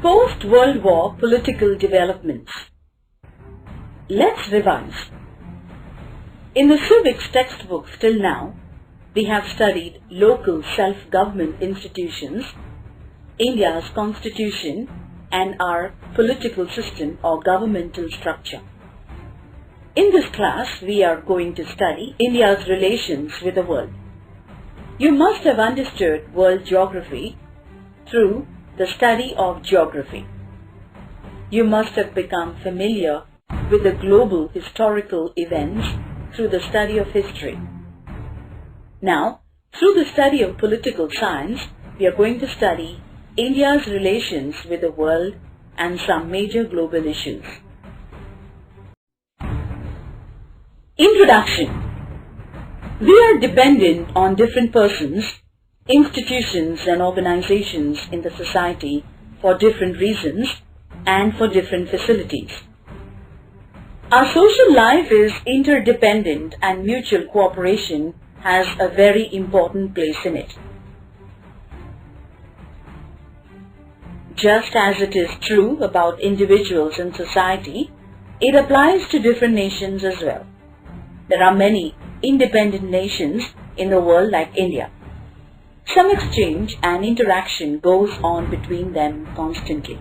Post-World War political developments. Let's revise. In the civics textbooks till now, we have studied local self-government institutions, India's constitution, and our political system or governmental structure. In this class, we are going to study India's relations with the world. You must have understood world geography through the study of geography. You must have become familiar with the global historical events through the study of history. Now, through the study of political science, we are going to study India's relations with the world and some major global issues. Introduction. We are dependent on different persons, institutions and organizations in the society for different reasons and for different facilities. Our social life is interdependent and mutual cooperation has a very important place in it. Just as it is true about individuals in society, it applies to different nations as well. There are many independent nations in the world like India. Some exchange and interaction goes on between them constantly.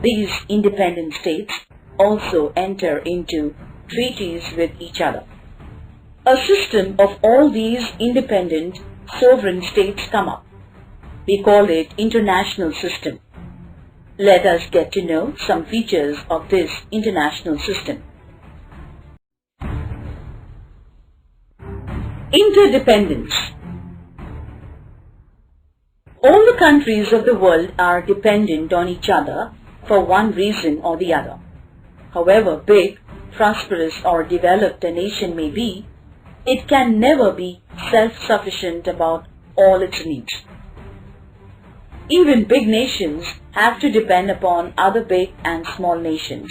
These independent states also enter into treaties with each other. A system of all these independent sovereign states come up. We call it international system. Let us get to know some features of this international system. Interdependence. All the countries of the world are dependent on each other for one reason or the other. However big, prosperous or developed a nation may be, it can never be self-sufficient about all its needs. Even big nations have to depend upon other big and small nations.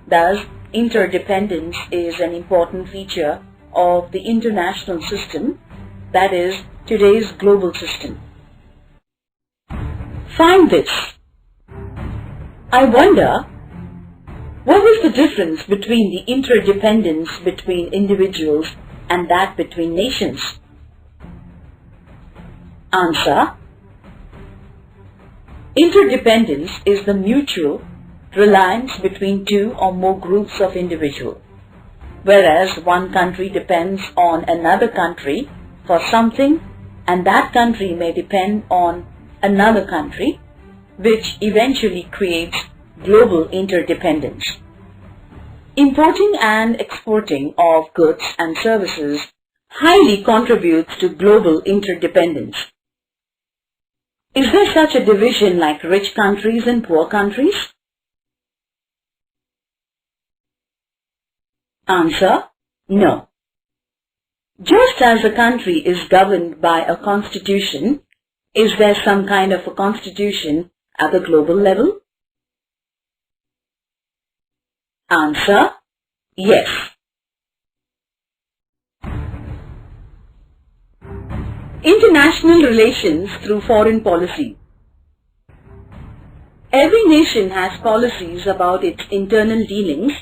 Thus, interdependence is an important feature of the international system, that is, today's global system. Find this. I wonder, what is the difference between the interdependence between individuals and that between nations? Answer. Interdependence is the mutual reliance between two or more groups of individuals, whereas one country depends on another country for something and that country may depend on another country, which eventually creates global interdependence. Importing and exporting of goods and services highly contributes to global interdependence. Is there such a division like rich countries and poor countries? Answer. No. Just as a country is governed by a constitution, is there some kind of a constitution at the global level? Answer. Yes. International relations through foreign policy. Every nation has policies about its internal dealings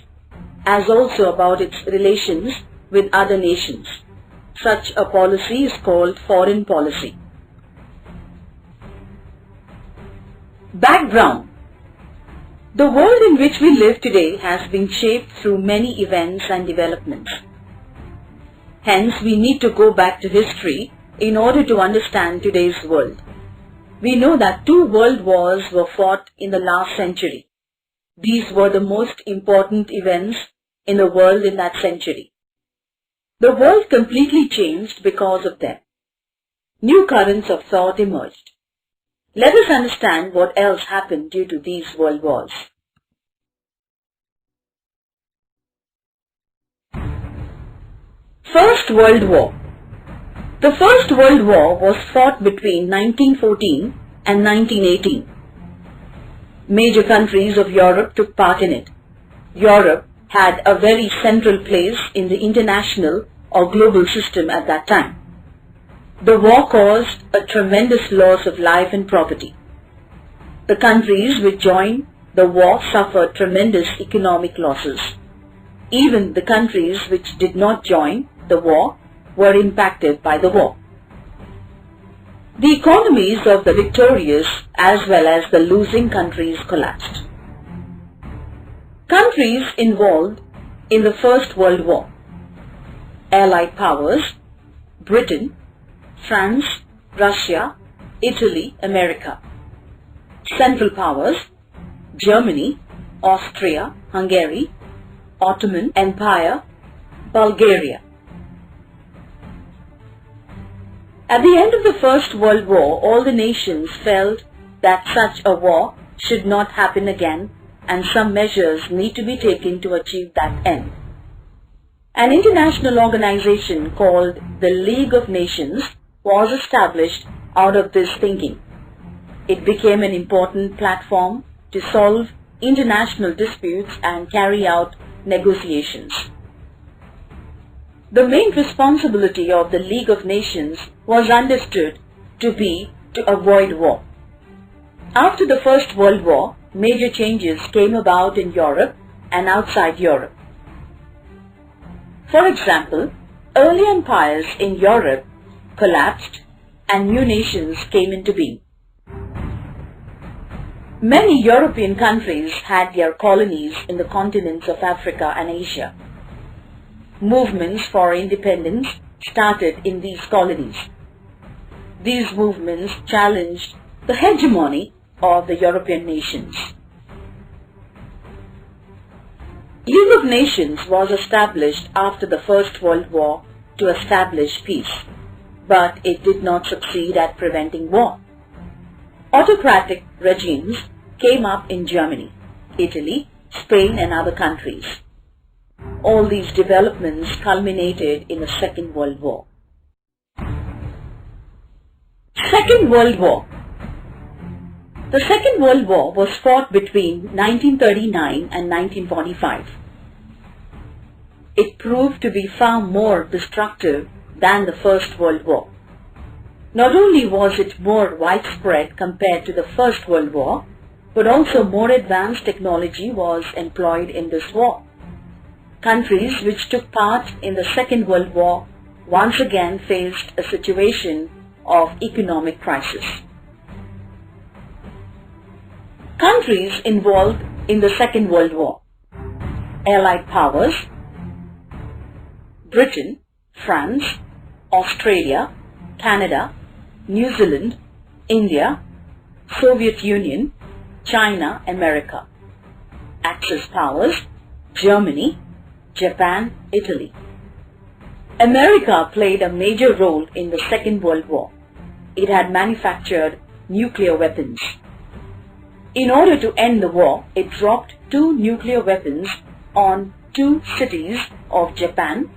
as also about its relations with other nations. Such a policy is called foreign policy. Background. The world in which we live today has been shaped through many events and developments. Hence, we need to go back to history in order to understand today's world. We know that 2 world wars were fought in the last century. These were the most important events in the world in that century. The world completely changed because of them. New currents of thought emerged. Let us understand what else happened due to these world wars. First World War. The First World War was fought between 1914 and 1918. Major countries of Europe took part in it. Europe had a very central place in the international or global system at that time. The war caused a tremendous loss of life and property. The countries which joined the war suffered tremendous economic losses. Even the countries which did not join the war were impacted by the war. The economies of the victorious as well as the losing countries collapsed. Countries involved in the First World War: Allied powers, Britain, France, Russia, Italy, America. Central powers: Germany, Austria, Hungary, Ottoman Empire, Bulgaria. At the end of the First World War, all the nations felt that such a war should not happen again, and some measures need to be taken to achieve that end. An international organization called the League of Nations was established out of this thinking. It became an important platform to solve international disputes and carry out negotiations. The main responsibility of the League of Nations was understood to be to avoid war. After the First World War, major changes came about in Europe and outside Europe. For example, early empires in Europe collapsed and new nations came into being. Many European countries had their colonies in the continents of Africa and Asia. Movements for independence started in these colonies. These movements challenged the hegemony of the European nations. League of Nations was established after the First World War to establish peace, but it did not succeed at preventing war. Autocratic regimes came up in Germany, Italy, Spain and other countries. All these developments culminated in the Second World War. Second World War. The Second World War was fought between 1939 and 1945. It proved to be far more destructive than the First World War. Not only was it more widespread compared to the First World War, but also more advanced technology was employed in this war. Countries which took part in the Second World War once again faced a situation of economic crisis. Countries involved in the Second World War: Allied powers, Britain, France, Australia, Canada, New Zealand, India, Soviet Union, China, America. Axis powers: Germany, Japan, Italy. America played a major role in the Second World War. It had manufactured nuclear weapons. In order to end the war, it dropped 2 nuclear weapons on 2 cities of Japan,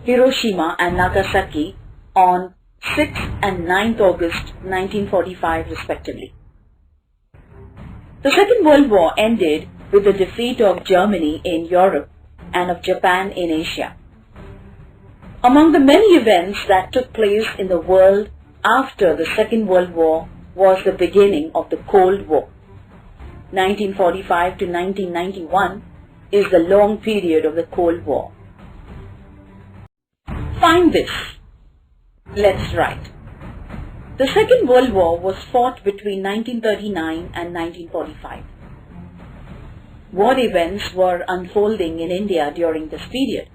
Hiroshima and Nagasaki, on 6th and 9th August 1945 respectively. The Second World War ended with the defeat of Germany in Europe and of Japan in Asia. Among the many events that took place in the world after the Second World War was the beginning of the Cold War. 1945 to 1991 is the long period of the Cold War. Find this. Let's write. The Second World War was fought between 1939 and 1945. What events were unfolding in India during this period?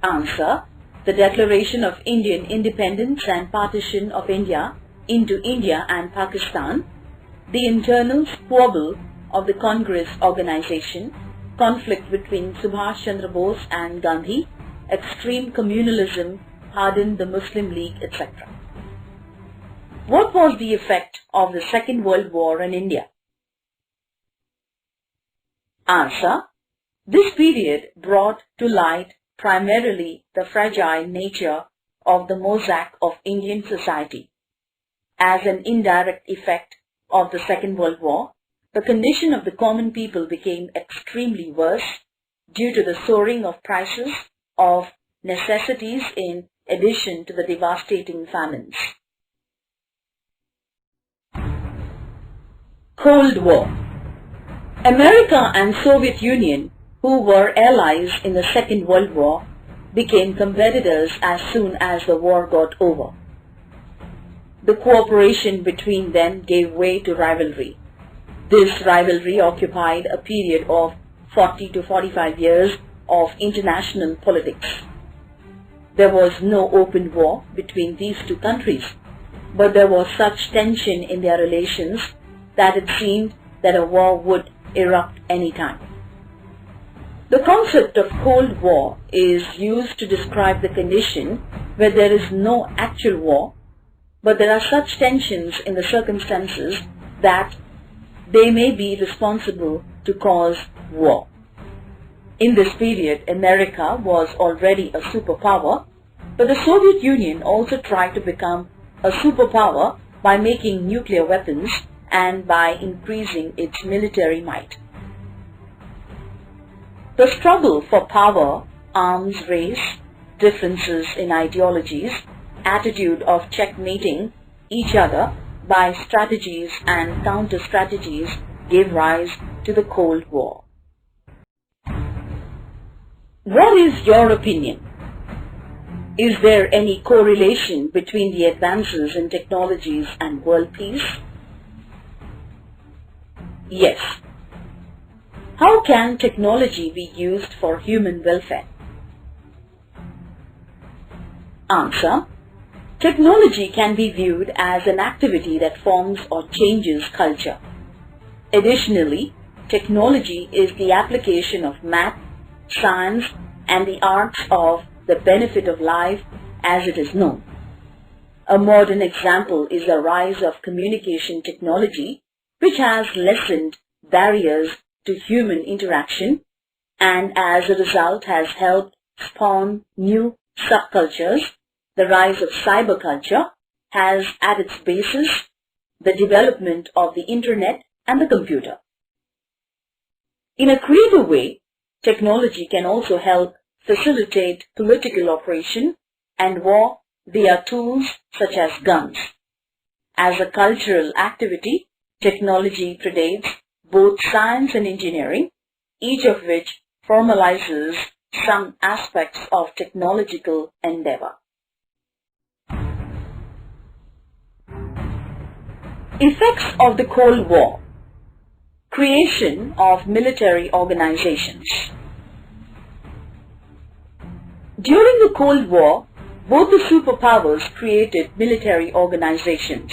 Answer: the declaration of Indian independence and partition of India into India and Pakistan, the internal squabble of the Congress organization, conflict between Subhash Chandra Bose and Gandhi, extreme communalism hardened the Muslim League, etc. What was the effect of the Second World War in India? Answer: this period brought to light primarily the fragile nature of the mosaic of Indian society. As an indirect effect of the Second World War, the condition of the common people became extremely worse due to the soaring of prices of necessities in addition to the devastating famines. Cold War. America and Soviet Union, who were allies in the Second World War, became competitors as soon as the war got over. The cooperation between them gave way to rivalry. This rivalry occupied a period of 40 to 45 years of international politics. There was no open war between these two countries, but there was such tension in their relations that it seemed that a war would erupt any time. The concept of Cold War is used to describe the condition where there is no actual war, but there are such tensions in the circumstances that they may be responsible to cause war. In this period, America was already a superpower, but the Soviet Union also tried to become a superpower by making nuclear weapons and by increasing its military might. The struggle for power, arms race, differences in ideologies, attitude of checkmating each other by strategies and counter-strategies gave rise to the Cold War. What is your opinion? Is there any correlation between the advances in technologies and world peace? Yes. How can technology be used for human welfare? Answer. Technology can be viewed as an activity that forms or changes culture. Additionally, technology is the application of math, science, and the arts of the benefit of life as it is known. A modern example is the rise of communication technology, which has lessened barriers to human interaction and as a result has helped spawn new subcultures. The rise of cyberculture has at its basis the development of the internet and the computer. In a creative way, technology can also help facilitate political operation and war via tools such as guns. As a cultural activity, technology predates both science and engineering, each of which formalizes some aspects of technological endeavor. Effects of the Cold War. Creation of military organizations. During the Cold War, both the superpowers created military organizations.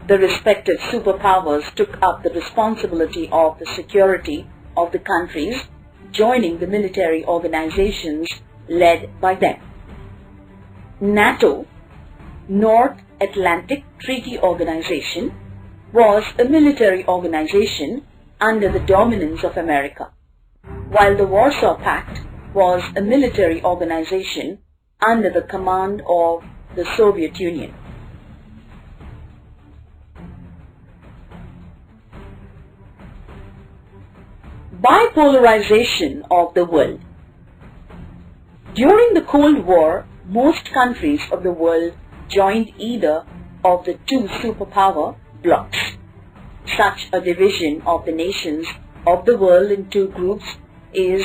The respective superpowers took up the responsibility of the security of the countries, joining the military organizations led by them. NATO, North Atlantic Treaty Organization, was a military organization under the dominance of America, while the Warsaw Pact was a military organization under the command of the Soviet Union. Bipolarization of the world. During the Cold War, most countries of the world joined either of the two superpower blocs. Such a division of the nations of the world in two groups is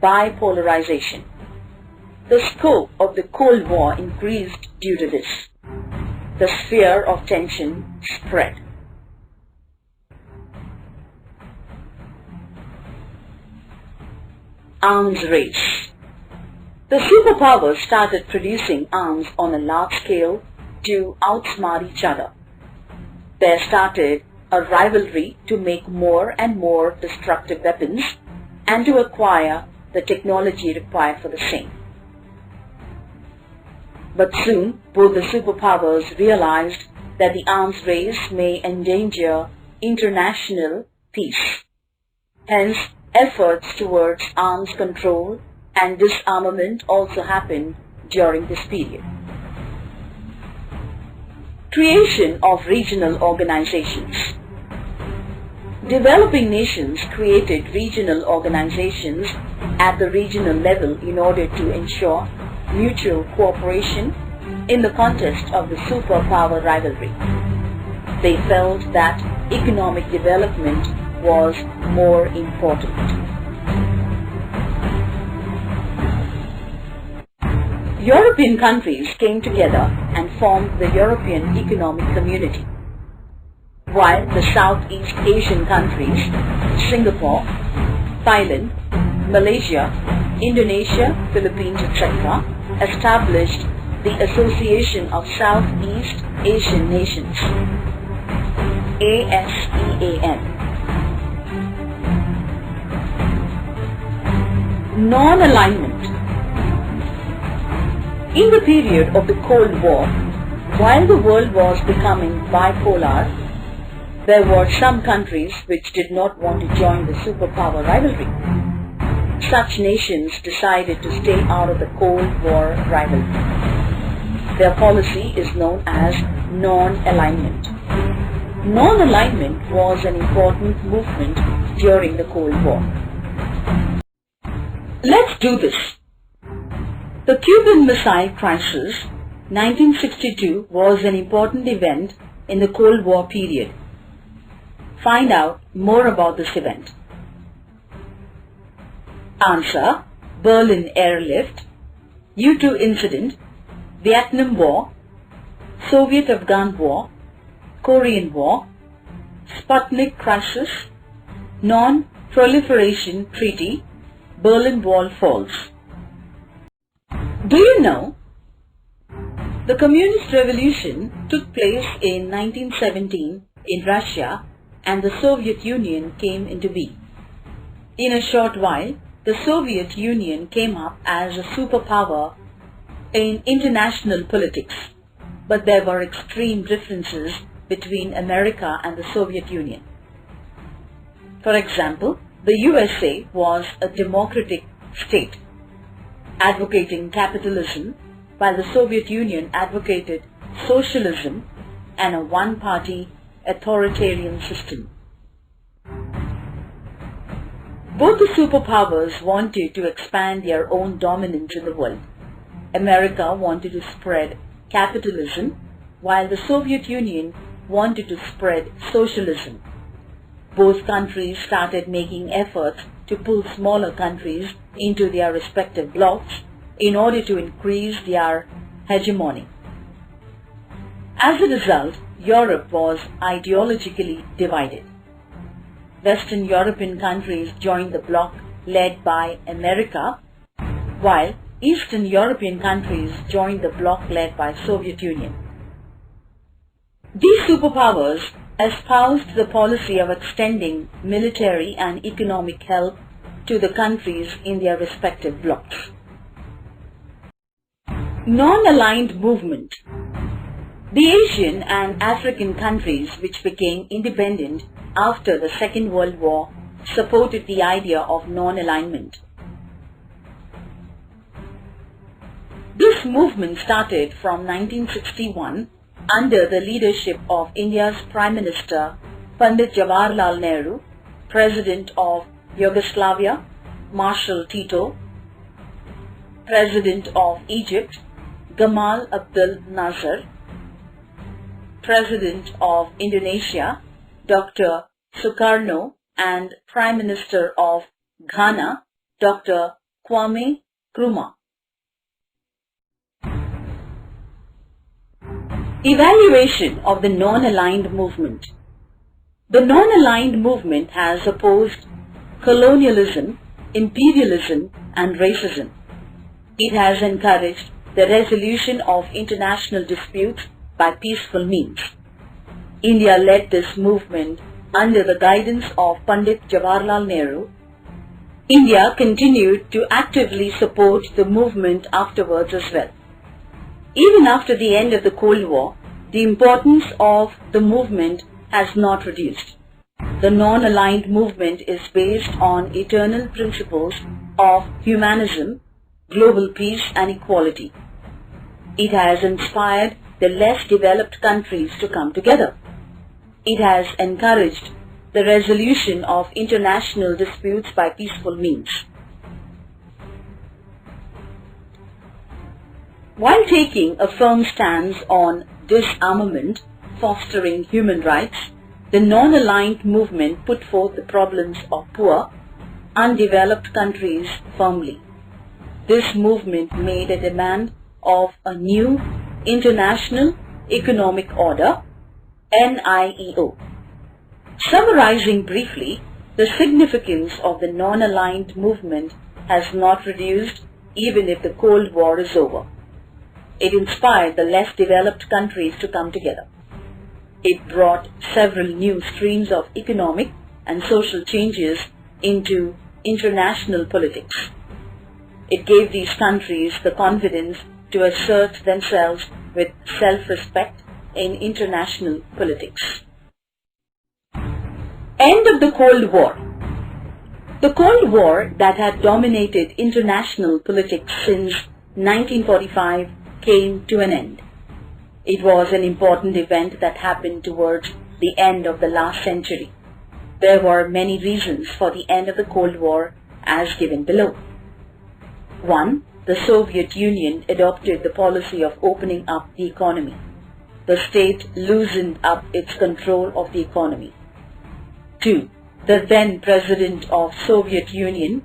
bipolarization. The scope of the Cold War increased due to this. The sphere of tension spread. Arms race. The superpowers started producing arms on a large scale to outsmart each other. There started a rivalry to make more and more destructive weapons and to acquire the technology required for the same. But soon, both the superpowers realized that the arms race may endanger international peace. Hence, efforts towards arms control and disarmament also happened during this period. Creation of regional organizations. Developing nations created regional organizations at the regional level in order to ensure mutual cooperation in the context of the superpower rivalry. They felt that economic development was more important. European countries came together and formed the European Economic Community, while the Southeast Asian countries, Singapore, Thailand, Malaysia, Indonesia, Philippines, etc., established the Association of Southeast Asian Nations, ASEAN. Non-alignment. In the period of the Cold War, while the world was becoming bipolar, there were some countries which did not want to join the superpower rivalry. Such nations decided to stay out of the Cold War rivalry. Their policy is known as non-alignment. Non-alignment was an important movement during the Cold War. Let's do this. The Cuban Missile Crisis, 1962, was an important event in the Cold War period. Find out more about this event. Answer: Berlin Airlift, U-2 Incident, Vietnam War, Soviet-Afghan War, Korean War, Sputnik Crisis, Non-Proliferation Treaty, Berlin Wall falls. Do you know? The Communist Revolution took place in 1917 in Russia and the Soviet Union came into being. In a short while, the Soviet Union came up as a superpower in international politics, but there were extreme differences between America and the Soviet Union. For example, the USA was a democratic state, advocating capitalism, while the Soviet Union advocated socialism and a one-party authoritarian system. Both the superpowers wanted to expand their own dominance in the world. America wanted to spread capitalism, while the Soviet Union wanted to spread socialism. Both countries started making efforts to pull smaller countries into their respective blocs in order to increase their hegemony. As a result, Europe was ideologically divided. Western European countries joined the bloc led by America, while Eastern European countries joined the bloc led by Soviet Union. These superpowers espoused the policy of extending military and economic help to the countries in their respective blocs. Non-aligned movement. The Asian and African countries which became independent after the Second World War supported the idea of non-alignment. This movement started from 1961 under the leadership of India's Prime Minister Pandit Jawaharlal Nehru, President of Yugoslavia Marshal Tito, President of Egypt Gamal Abdel Nasser, President of Indonesia Dr. Sukarno, and Prime Minister of Ghana Dr. Kwame Nkrumah. Evaluation of the non-aligned movement. The non-aligned movement has opposed colonialism, imperialism, and racism. It has encouraged the resolution of international disputes by peaceful means. India led this movement under the guidance of Pandit Jawaharlal Nehru. India continued to actively support the movement afterwards as well. Even after the end of the Cold War, the importance of the movement has not reduced. The non-aligned movement is based on eternal principles of humanism, global peace and equality. It has inspired the less developed countries to come together. It has encouraged the resolution of international disputes by peaceful means. While taking a firm stance on disarmament, fostering human rights, the non-aligned movement put forth the problems of poor, undeveloped countries firmly. This movement made a demand of a new International Economic Order, NIEO. Summarizing briefly, the significance of the non-aligned movement has not reduced even if the Cold War is over. It inspired the less developed countries to come together. It brought several new streams of economic and social changes into international politics. It gave these countries the confidence to assert themselves with self-respect in international politics. End of the Cold War. The Cold War that had dominated international politics since 1945 came to an end. It was an important event that happened towards the end of the last century. There were many reasons for the end of the Cold War as given below. 1. The Soviet Union adopted the policy of opening up the economy. The state loosened up its control of the economy. 2. The then President of Soviet Union,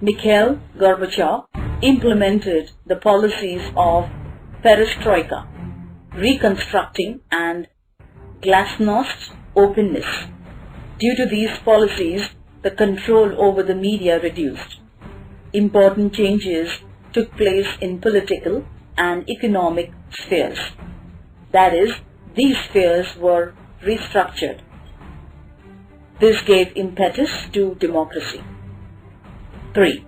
Mikhail Gorbachev, implemented the policies of perestroika, reconstructing and glasnost openness. Due to these policies, the control over the media reduced. Important changes took place in political and economic spheres. That is, these spheres were restructured. This gave impetus to democracy. 3.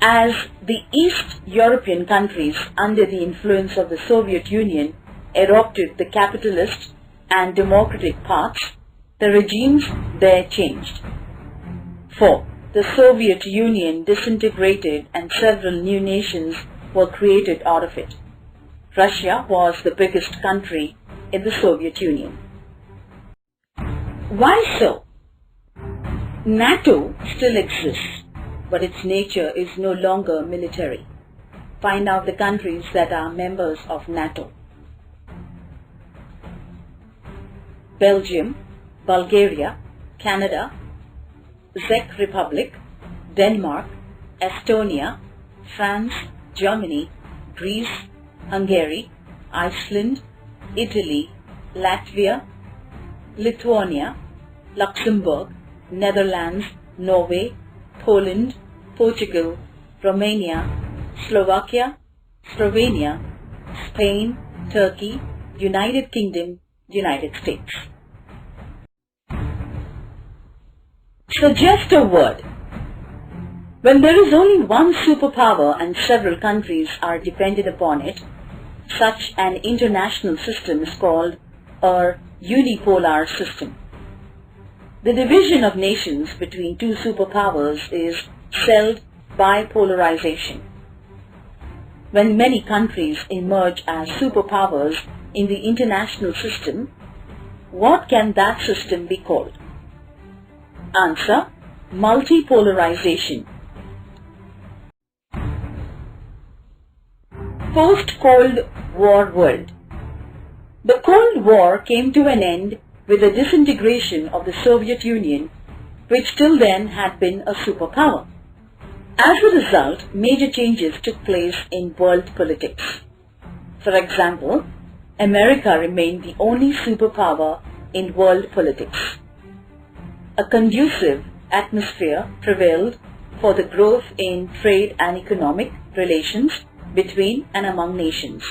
As the East European countries under the influence of the Soviet Union adopted the capitalist and democratic paths, the regimes there changed. 4. The Soviet Union disintegrated and several new nations were created out of it. Russia was the biggest country in the Soviet Union. Why so? NATO still exists, but its nature is no longer military. Find out the countries that are members of NATO. Belgium, Bulgaria, Canada, Czech Republic, Denmark, Estonia, France, Germany, Greece, Hungary, Iceland, Italy, Latvia, Lithuania, Luxembourg, Netherlands, Norway, Poland, Portugal, Romania, Slovakia, Slovenia, Spain, Turkey, United Kingdom, United States. So just a word. When there is only one superpower and several countries are dependent upon it, such an international system is called a unipolar system. The division of nations between two superpowers is called bipolarization. When many countries emerge as superpowers in the international system, what can that system be called? Answer: multipolarization. Post-Cold War world. The Cold War came to an end with the disintegration of the Soviet Union, which till then had been a superpower. As a result, major changes took place in world politics. For example, America remained the only superpower in world politics. A conducive atmosphere prevailed for the growth in trade and economic relations between and among nations.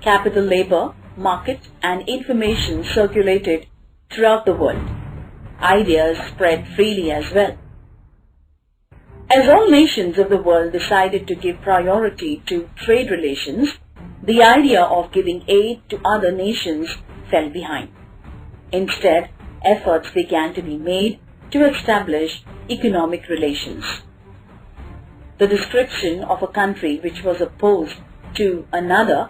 Capital labor, market and information circulated throughout the world. Ideas spread freely as well. As all nations of the world decided to give priority to trade relations, the idea of giving aid to other nations fell behind. Instead, efforts began to be made to establish economic relations. The description of a country which was opposed to another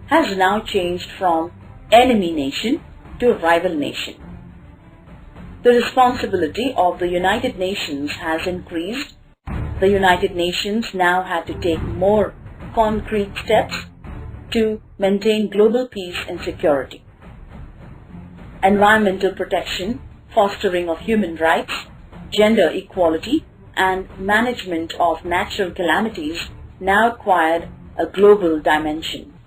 has now changed from enemy nation to rival nation. The responsibility of the United Nations has increased. The United Nations now had to take more concrete steps to maintain global peace and security. environmental protection, fostering of human rights, gender equality, and management of natural calamities now acquired a global dimension.